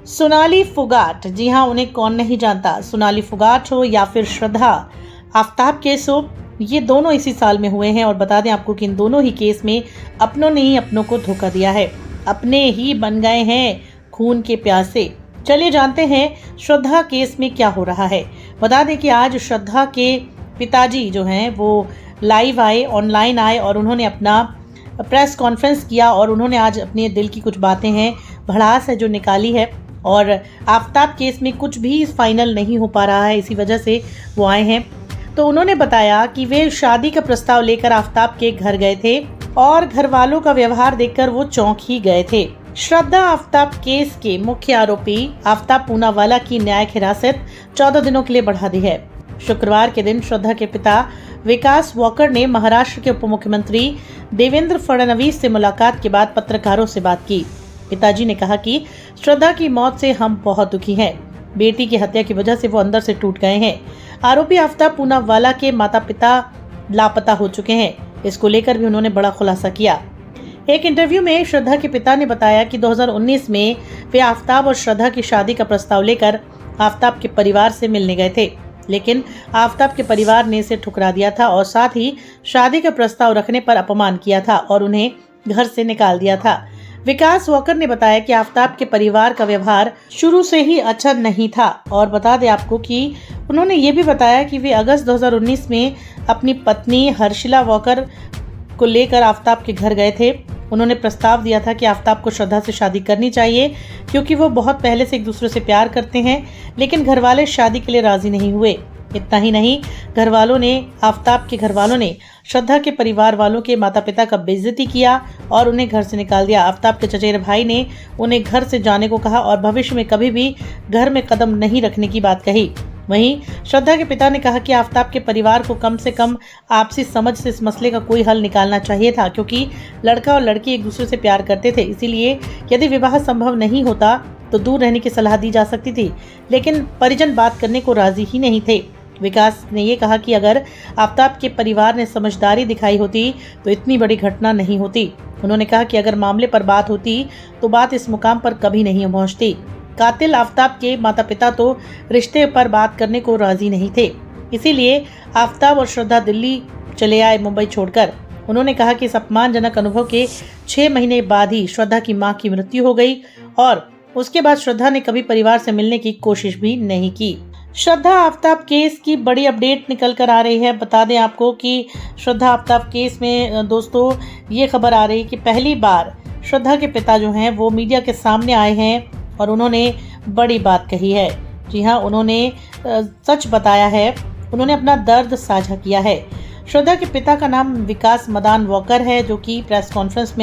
सोनाली फोगाट, जी हाँ, उन्हें कौन नहीं जानता। सोनाली फोगाट हो या फिर श्रद्धा आफ्ताब केस हो, ये दोनों इसी साल में हुए हैं। और बता दें आपको कि इन दोनों ही केस में अपनों ने ही अपनों को धोखा दिया है, अपने ही बन गए हैं खून के प्यासे। चलिए जानते हैं श्रद्धा केस में क्या हो रहा है। बता दें कि आज श्रद्धा के पिताजी जो हैं वो लाइव आए, ऑनलाइन आए और उन्होंने अपना प्रेस कॉन्फ्रेंस किया और उन्होंने आज अपने दिल की कुछ बातें हैं, भड़ास है जो निकाली है। और आफ्ताब केस में कुछ भी फाइनल नहीं हो पा रहा है, इसी वजह से वो आए हैं। तो उन्होंने बताया कि वे शादी का प्रस्ताव लेकर आफ्ताब के घर गए थे और घर वालों का व्यवहार देखकर वो चौंक ही गए थे। श्रद्धा आफ्ताब केस के मुख्य आरोपी आफ्ताब पूनावाला की न्यायिक हिरासत 14 दिनों के लिए बढ़ा दी है। शुक्रवार के दिन श्रद्धा के पिता विकास वॉकर ने महाराष्ट्र के उप मुख्यमंत्री देवेंद्र फडणवीस से मुलाकात के बाद पत्रकारों से बात की। पिताजी ने कहा कि श्रद्धा की मौत से हम बहुत दुखी हैं। बेटी की हत्या की वजह से वो अंदर से टूट गए हैं। आरोपी आफ्ताब पूनावाला के माता पिता लापता हो चुके हैं। इसको लेकर भी उन्होंने बड़ा खुलासा किया। एक इंटरव्यू में श्रद्धा के पिता ने बताया कि 2019 में वे आफ्ताब और श्रद्धा की शादी का प्रस्ताव लेकर आफ्ताब के परिवार से मिलने गए थे, लेकिन आफ्ताब के परिवार ने इसे ठुकरा दिया था और साथ ही शादी का प्रस्ताव रखने पर अपमान किया था और उन्हें घर से निकाल दिया था। विकास वॉकर ने बताया कि आफ्ताब के परिवार का व्यवहार शुरू से ही अच्छा नहीं था और बता दें आपको कि उन्होंने ये भी बताया कि वे अगस्त 2019 में अपनी पत्नी हर्षिला वॉकर को लेकर आफ्ताब के घर गए थे। उन्होंने प्रस्ताव दिया था कि आफ्ताब को श्रद्धा से शादी करनी चाहिए क्योंकि वो बहुत पहले से एक दूसरे से प्यार करते हैं, लेकिन घर वाले शादी के लिए राजी नहीं हुए। इतना ही नहीं, आफ्ताब के घर वालों ने श्रद्धा के परिवार वालों के माता पिता का बेइज्जती किया और उन्हें घर से निकाल दिया। आफ्ताब के चचेरे भाई ने उन्हें घर से जाने को कहा और भविष्य में कभी भी घर में कदम नहीं रखने की बात कही। वहीं श्रद्धा के पिता ने कहा कि आफ्ताब के परिवार को कम से कम आपसी समझ से इस मसले का कोई हल निकालना चाहिए था, क्योंकि लड़का और लड़की एक दूसरे से प्यार करते थे। इसीलिए यदि विवाह संभव नहीं होता तो दूर रहने की सलाह दी जा सकती थी, लेकिन परिजन बात करने को राजी ही नहीं थे। विकास ने ये कहा कि अगर आफ्ताब के परिवार ने समझदारी दिखाई होती तो इतनी बड़ी घटना नहीं होती। उन्होंने कहा कि अगर मामले पर बात होती तो बात इस मुकाम पर कभी नहीं पहुंचती। कातिल आफ्ताब के माता पिता तो रिश्ते पर बात करने को राजी नहीं थे, इसीलिए आफ्ताब और श्रद्धा दिल्ली चले आए मुंबई छोड़कर। उन्होंने कहा कि इस अपमानजनक अनुभव के 6 महीने बाद ही श्रद्धा की मां की मृत्यु हो गई और उसके बाद श्रद्धा ने कभी परिवार से मिलने की कोशिश भी नहीं की। श्रद्धा आफ्ताब केस की बड़ी अपडेट निकल कर आ रही है। बता दें आपको कि श्रद्धा आफ्ताब केस में दोस्तों ये खबर आ रही है कि पहली बार श्रद्धा के पिता जो हैं वो मीडिया के सामने आए हैं और उन्होंने बड़ी बात कही है। जी हाँ, उन्होंने सच बताया है, उन्होंने अपना दर्द साझा किया है। श्रद्धा के पिता का नाम विकास मदान वॉकर है, जो कि प्रेस कॉन्फ्रेंस में